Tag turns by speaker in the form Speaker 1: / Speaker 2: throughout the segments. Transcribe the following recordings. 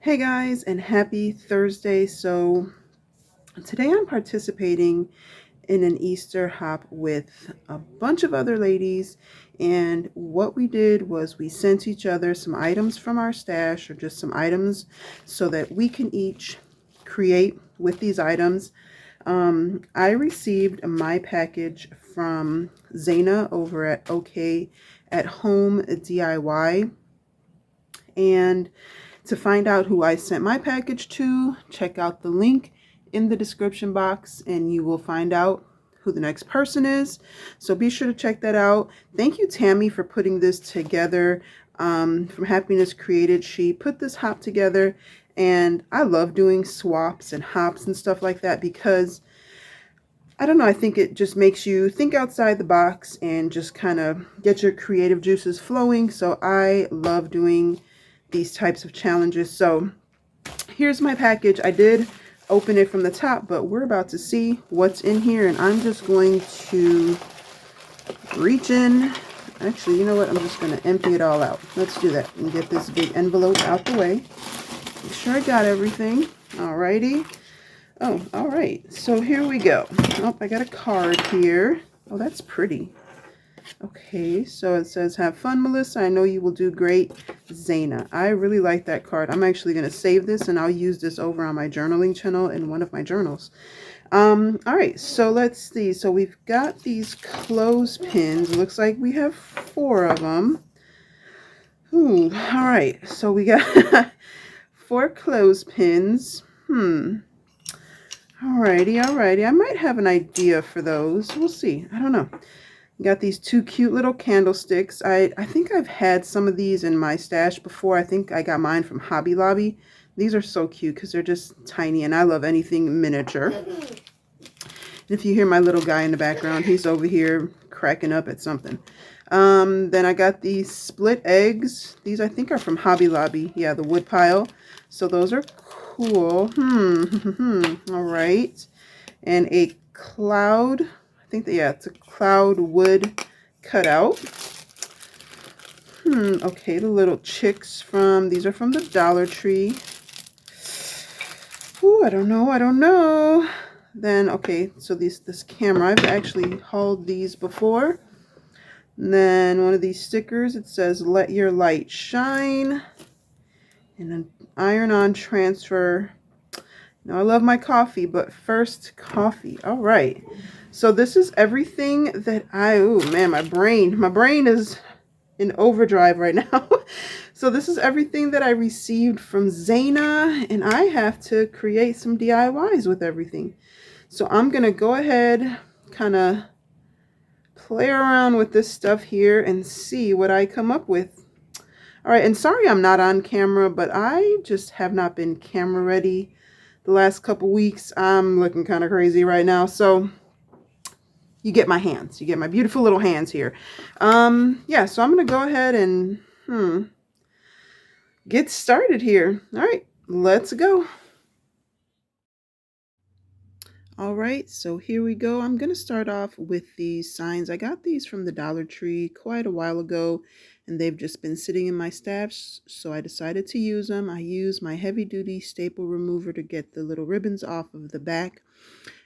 Speaker 1: Hey guys, and happy Thursday. So today I'm participating in an Easter hop with a bunch of other ladies, and what we did was we sent each other some items from our stash, or just some items so that we can each create with these items. I received my package from Zana over at OK at Home DIY, and to find out who I sent my package to, check out the link in the description box and you will find out who the next person is. So be sure to check that out. Thank you, Tammy, for putting this together. From Happiness Created, she put this hop together, and I love doing swaps and hops and stuff like that because I don't know, I think it just makes you think outside the box and just kind of get your creative juices flowing. So I love doing these types of challenges. So here's my package. I did open it from the top, but we're about to see what's in here, and I'm just going to reach in. Actually, you know what? I'm just going to empty it all out. Let's do that and get this big envelope out the way. Make sure I got everything. Alrighty. Oh, all right. So here we go. Oh, I got a card here. Oh, that's pretty. Okay, so it says, "Have fun, Melissa. I know you will do great, Zana." I really like that card. I'm actually going to save this and I'll use this over on my journaling channel in one of my journals. All right, so let's see. So we've got these clothespins. Looks like we have 4 of them. Ooh, all right. So we got 4 clothespins. Alrighty. I might have an idea for those. We'll see. I don't know. Got these 2 cute little candlesticks. I think I've had some of these in my stash before. I think I got mine from Hobby Lobby. These are so cute because they're just tiny, and I love anything miniature. And if you hear my little guy in the background, he's over here cracking up at something. Then I got these split eggs. These I think are from Hobby Lobby. Yeah, the wood pile. So those are cool. All right. And a cloud. I think that, yeah, it's a cloud wood cutout. Okay, the little chicks these are from the Dollar Tree. Ooh, I don't know. Then, okay, so this camera, I've actually hauled these before. And then one of these stickers, it says, "Let your light shine." And an iron-on transfer. Now, I love my coffee, but first coffee. All right. So this is everything that oh man, my brain is in overdrive right now. So this is everything that I received from Zana, and I have to create some DIYs with everything. So I'm going to go ahead, kind of play around with this stuff here and see what I come up with. All right, and sorry I'm not on camera, but I just have not been camera ready the last couple weeks. I'm looking kind of crazy right now, so you get my hands. You get my beautiful little hands here. Yeah, so I'm going to go ahead and get started here. All right, let's go. All right, so here we go. I'm going to start off with these signs. I got these from the Dollar Tree quite a while ago, and they've just been sitting in my stash, so I decided to use them. I use my heavy-duty staple remover to get the little ribbons off of the back.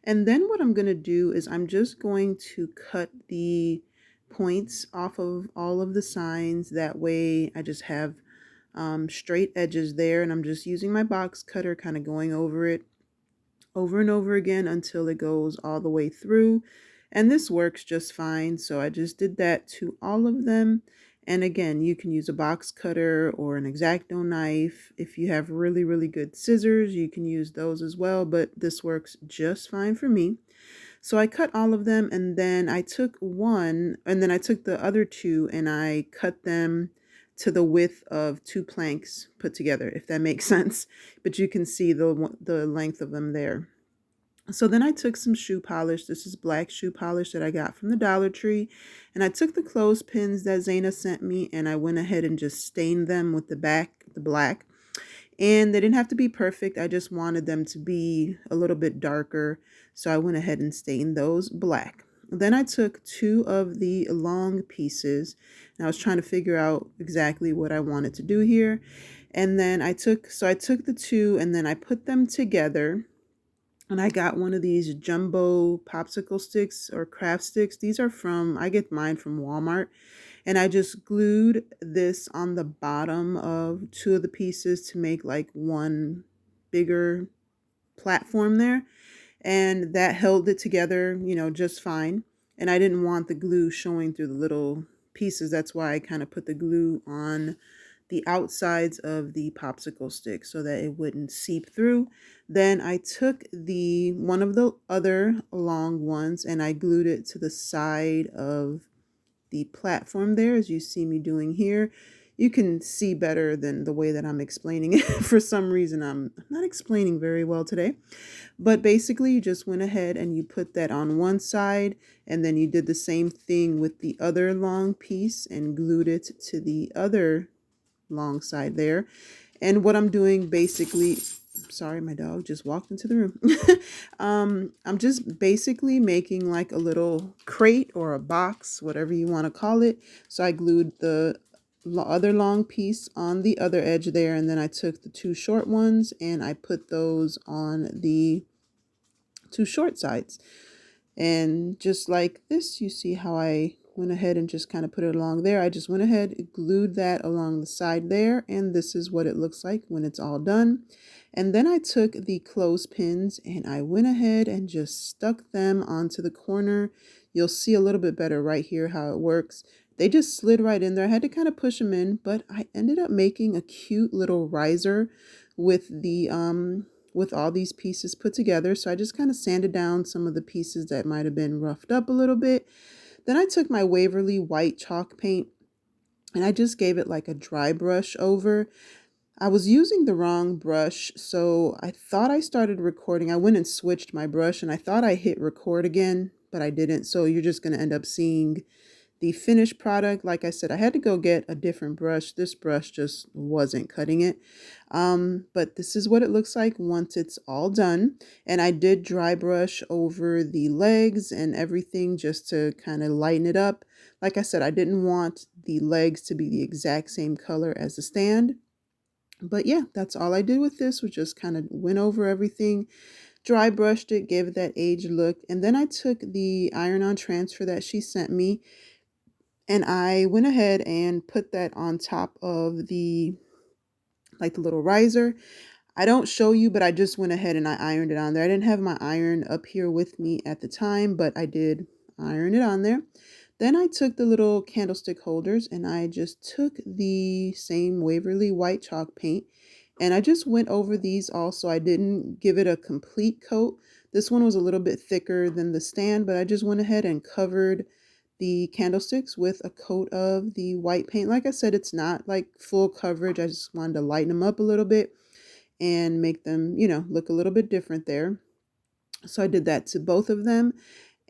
Speaker 1: And then what I'm going to do is I'm just going to cut the points off of all of the signs. That way I just have straight edges there, and I'm just using my box cutter, kind of going over it over and over again until it goes all the way through. And this works just fine. So I just did that to all of them. And again, you can use a box cutter or an X-Acto knife. If you have really, really good scissors, you can use those as well, but this works just fine for me. So I cut all of them, and then I took one, and then I took the other 2 and I cut them to the width of 2 planks put together, if that makes sense. But you can see the length of them there. So then I took some shoe polish. This is black shoe polish that I got from the Dollar Tree. And I took the clothespins that Zana sent me, and I went ahead and just stained them with the black. And they didn't have to be perfect. I just wanted them to be a little bit darker. So I went ahead and stained those black. Then I took 2 of the long pieces, and I was trying to figure out exactly what I wanted to do here. And then I took the two and then I put them together, and I got one of these jumbo popsicle sticks or craft sticks. These are I get mine from Walmart. And I just glued this on the bottom of two of the pieces to make like one bigger platform there. And that held it together, just fine. And I didn't want the glue showing through the little pieces. That's why I kind of put the glue on the outsides of the popsicle stick so that it wouldn't seep through. Then I took the one of the other long ones and I glued it to the side of the platform there, as you see me doing here. You can see better than the way that I'm explaining it. For some reason, I'm not explaining very well today. But basically, you just went ahead and you put that on one side, and then you did the same thing with the other long piece and glued it to the other long side there. And what I'm doing basically, sorry, my dog just walked into the room. I'm just basically making like a little crate or a box, whatever you want to call it. So I glued the other long piece on the other edge there, and then I took the two short ones and I put those on the two short sides. And just like this, you see how I went ahead and just kind of put it along there. I just went ahead, glued that along the side there, and this is what it looks like when it's all done. And then I took the clothespins and I went ahead and just stuck them onto the corner. You'll see a little bit better right here how it works. They just slid right in there. I had to kind of push them in, but I ended up making a cute little riser with the with all these pieces put together. So I just kind of sanded down some of the pieces that might have been roughed up a little bit. Then I took my Waverly white chalk paint and I just gave it like a dry brush over. I was using the wrong brush, so I thought I started recording. I went and switched my brush and I thought I hit record again, but I didn't. So you're just going to end up seeing the finished product. Like I said, I had to go get a different brush. This brush just wasn't cutting it. But this is what it looks like once it's all done. And I did dry brush over the legs and everything just to kind of lighten it up. Like I said, I didn't want the legs to be the exact same color as the stand. But yeah, that's all I did with this, was just kind of went over everything, dry brushed it, gave it that aged look. And then I took the iron-on transfer that she sent me and I went ahead and put that on top of the little riser. I don't show you, but I just went ahead and I ironed it on there. I didn't have my iron up here with me at the time, but I did iron it on there. Then I took the little candlestick holders and I just took the same Waverly white chalk paint and I just went over these also. I didn't give it a complete coat. This one was a little bit thicker than the stand, but I just went ahead and covered the candlesticks with a coat of the white paint. Like I said, it's not like full coverage. I just wanted to lighten them up a little bit and make them, look a little bit different there. So I did that to both of them.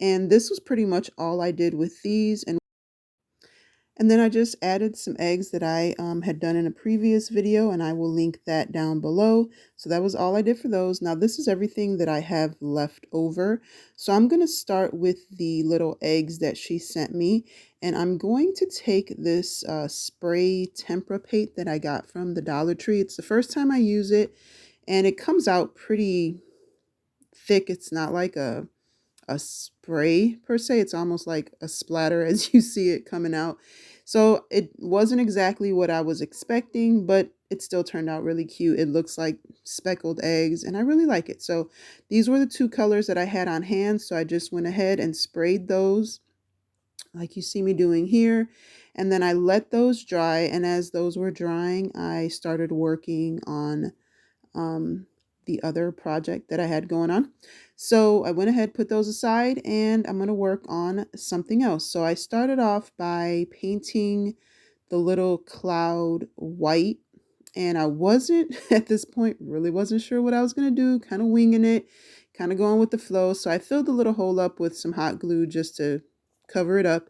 Speaker 1: And this was pretty much all I did with these. And then I just added some eggs that I had done in a previous video, and I will link that down below. So that was all I did for those. Now this is everything that I have left over. So I'm going to start with the little eggs that she sent me. And I'm going to take this spray tempera paint that I got from the Dollar Tree. It's the first time I use it, and it comes out pretty thick. It's not like a spray per se. It's almost like a splatter as you see it coming out. So it wasn't exactly what I was expecting, but it still turned out really cute. It looks like speckled eggs and I really like it. So these were the two colors that I had on hand. So I just went ahead and sprayed those like you see me doing here. And then I let those dry. And as those were drying, I started working on the other project that I had going on. So I went ahead, put those aside, and I'm going to work on something else. So I started off by painting the little cloud white, and I wasn't, at this point, really wasn't sure what I was going to do, kind of winging it, kind of going with the flow. So I filled the little hole up with some hot glue just to cover it up.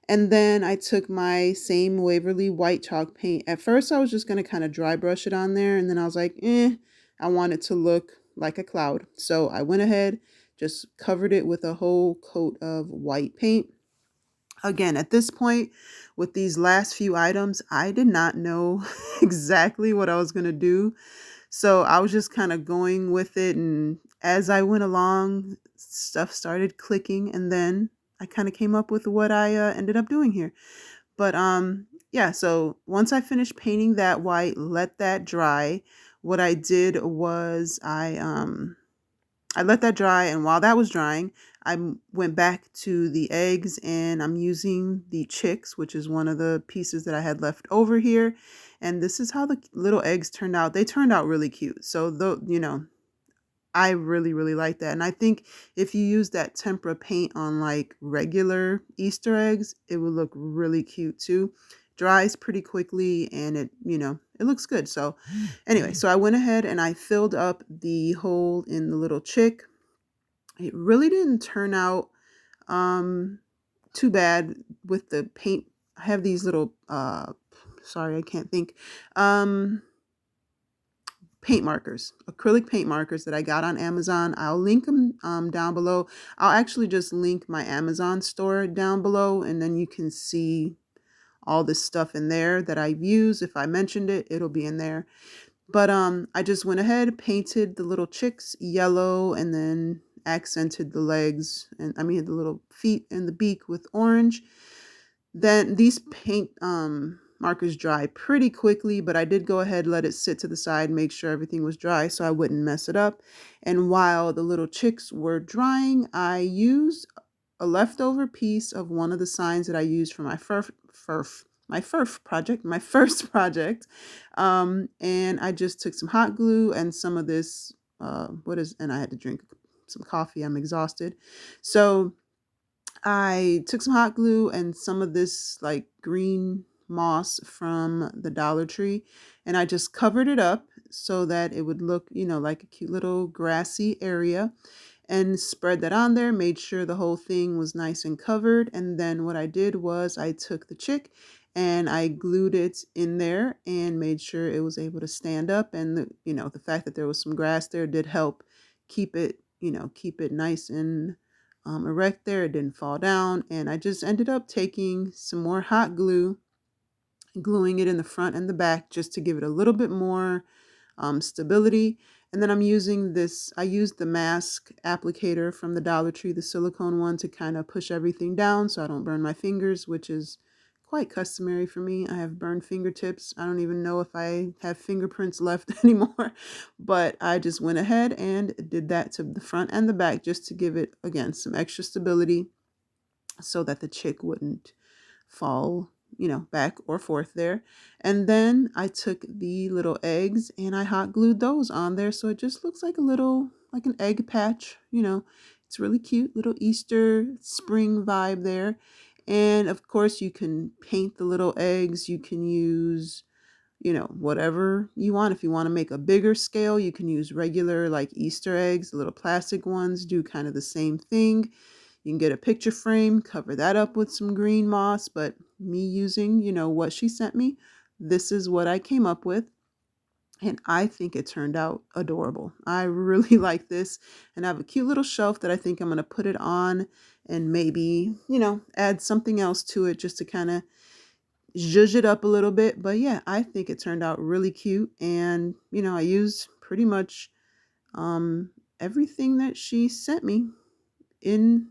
Speaker 1: And then I took my same Waverly white chalk paint. At first, I was just going to kind of dry brush it on there. And then I was like, I want it to look like a cloud. So I went ahead, just covered it with a whole coat of white paint. Again, at this point, with these last few items, I did not know exactly what I was going to do. So I was just kind of going with it. And as I went along, stuff started clicking. And then I kind of came up with what I ended up doing here. But yeah, so once I finished painting that white, let that dry. What I did was I let that dry, and while that was drying, went back to the eggs, and I'm using the chicks, which is one of the pieces that I had left over here. And this is how the little eggs turned out. They turned out really cute. So though, I really, really like that. And I think if you use that tempera paint on like regular Easter eggs, it would look really cute too. Dries pretty quickly and it looks good. So anyway, so I went ahead and I filled up the hole in the little chick. It really didn't turn out too bad with the paint. I have these little sorry, I can't think. Paint markers, acrylic paint markers that I got on Amazon. I'll link them down below. I'll actually just link my Amazon store down below, and then you can see all this stuff in there that I've used. If I mentioned it, it'll be in there. But I just went ahead, painted the little chicks yellow, and then accented the legs, and I mean the little feet and the beak with orange. Then these paint markers dry pretty quickly, but I did go ahead, let it sit to the side, make sure everything was dry so I wouldn't mess it up. And while the little chicks were drying, I used a leftover piece of one of the signs that I used for my first project. And I just took some hot glue and some of this, and I had to drink some coffee. I'm exhausted. So I took some hot glue and some of this like green moss from the Dollar Tree, and I just covered it up so that it would look, like a cute little grassy area, and spread that on there, made sure the whole thing was nice and covered. And then what I did was I took the chick and I glued it in there and made sure it was able to stand up. And the fact that there was some grass there did help keep it, keep it nice and erect there. It didn't fall down. And I just ended up taking some more hot glue, gluing it in the front and the back just to give it a little bit more stability. And then I used the mask applicator from the Dollar Tree, the silicone one, to kind of push everything down so I don't burn my fingers, which is quite customary for me. I have burned fingertips. I don't even know if I have fingerprints left anymore, but I just went ahead and did that to the front and the back just to give it, again, some extra stability so that the chick wouldn't fall, back or forth there. And then I took the little eggs and I hot glued those on there. So it just looks like like an egg patch, it's really cute, little Easter spring vibe there. And of course you can paint the little eggs. You can use, whatever you want. If you want to make a bigger scale, you can use regular like Easter eggs, the little plastic ones do kind of the same thing. You can get a picture frame, cover that up with some green moss, but me using, what she sent me, this is what I came up with. And I think it turned out adorable. I really like this. And I have a cute little shelf that I think I'm going to put it on and maybe, add something else to it just to kind of zhuzh it up a little bit. But yeah, I think it turned out really cute. And, I used pretty much everything that she sent me in.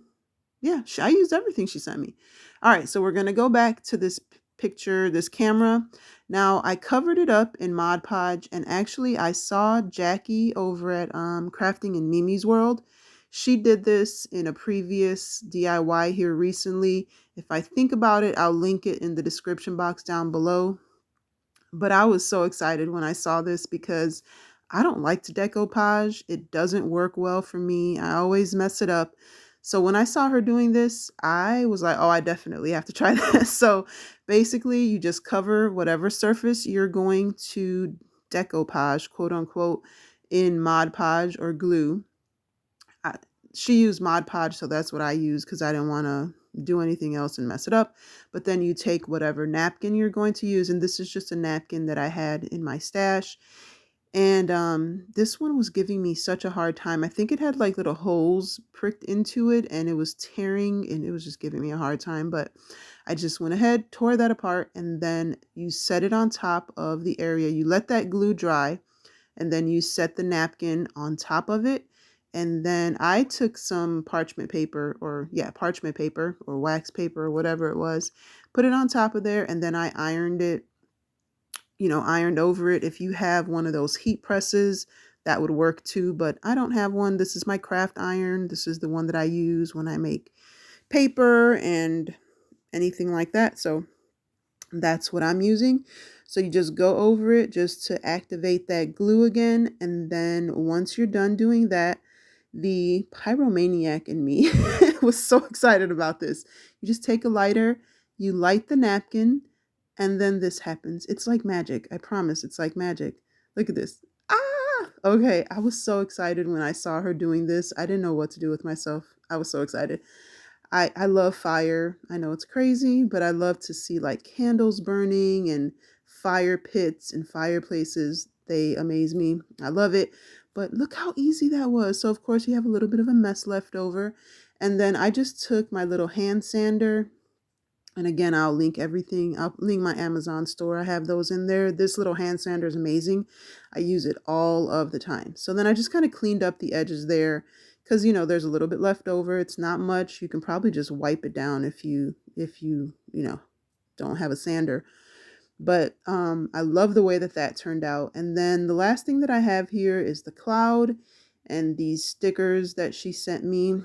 Speaker 1: Yeah, I used everything she sent me. All right, so we're going to go back to this picture, this camera. Now, I covered it up in Mod Podge, and actually I saw Jackie over at Crafting in Mimi's World. She did this in a previous DIY here recently. If I think about it, I'll link it in the description box down below. But I was so excited when I saw this because I don't like to decoupage. It doesn't work well for me. I always mess it up. So when I saw her doing this, I was like, oh, I definitely have to try this. So basically, you just cover whatever surface you're going to decoupage, quote unquote, in Mod Podge or glue. She used Mod Podge, so that's what I use because I didn't want to do anything else and mess it up. But then you take whatever napkin you're going to use, and this is just a napkin that I had in my stash. And this one was giving me such a hard time. I think it had like little holes pricked into it and it was tearing and it was just giving me a hard time. But I just went ahead, tore that apart, and then you set it on top of the area. You let that glue dry and then you set the napkin on top of it. And then I took some parchment paper or parchment paper or wax paper or whatever it was, put it on top of there, and then I ironed it, ironed over it. If you have one of those heat presses, that would work too, but I don't have one. This is my craft iron. This is the one that I use when I make paper and anything like that. So that's what I'm using. So you just go over it just to activate that glue again. And then once you're done doing that, the pyromaniac in me was so excited about this. You just take a lighter, you light the napkin, and then this happens. It's like magic. I promise it's like magic. Look at this. Ah! Okay, I was so excited when I saw her doing this. I didn't know what to do with myself. I was so excited. I love fire. I know it's crazy, but I love to see like candles burning and fire pits and fireplaces. They amaze me. I love it. But look how easy that was. So of course you have a little bit of a mess left over. And then I just took my little hand sander. And again, I'll link everything. I'll link my Amazon store. I have those in there. This little hand sander is amazing. I use it all of the time. So then I just kind of cleaned up the edges there because, there's a little bit left over. It's not much. You can probably just wipe it down if you don't have a sander. But I love the way that turned out. And then the last thing that I have here is the cloud and these stickers that she sent me.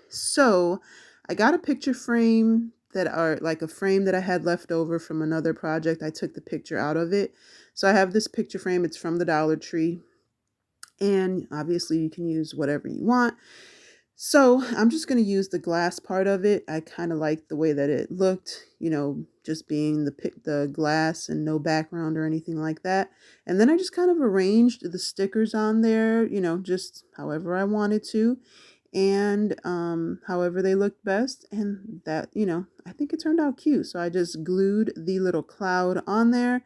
Speaker 1: So I got a picture frame that are like a frame that I had left over from another project. I took the picture out of it. So I have this picture frame. It's from the Dollar Tree. And obviously you can use whatever you want. So I'm just going to use the glass part of it. I kind of like the way that it looked, just being the glass and no background or anything like that. And then I just kind of arranged the stickers on there, just however I wanted to and however they looked best. And that, I think it turned out cute. So I just glued the little cloud on there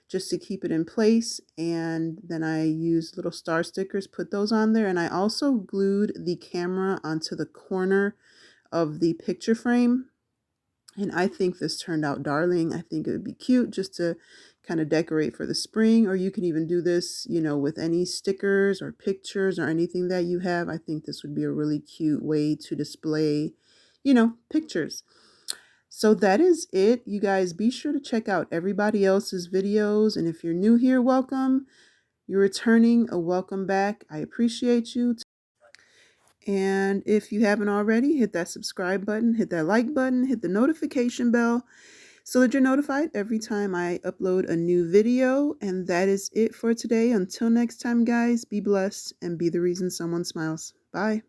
Speaker 1: just to keep it in place. And then I used little star stickers, put those on there. And I also glued the camera onto the corner of the picture frame. And I think this turned out darling. I think it would be cute just to kind of decorate for the spring, or you can even do this, with any stickers or pictures or anything that you have. I think this would be a really cute way to display, pictures. So that is it. You guys be sure to check out everybody else's videos. And if you're new here, welcome. You're returning, a welcome back. I appreciate you. And if you haven't already, hit that subscribe button, hit that like button, hit the notification bell so that you're notified every time I upload a new video. And that is it for today. Until next time, guys, be blessed and be the reason someone smiles. Bye.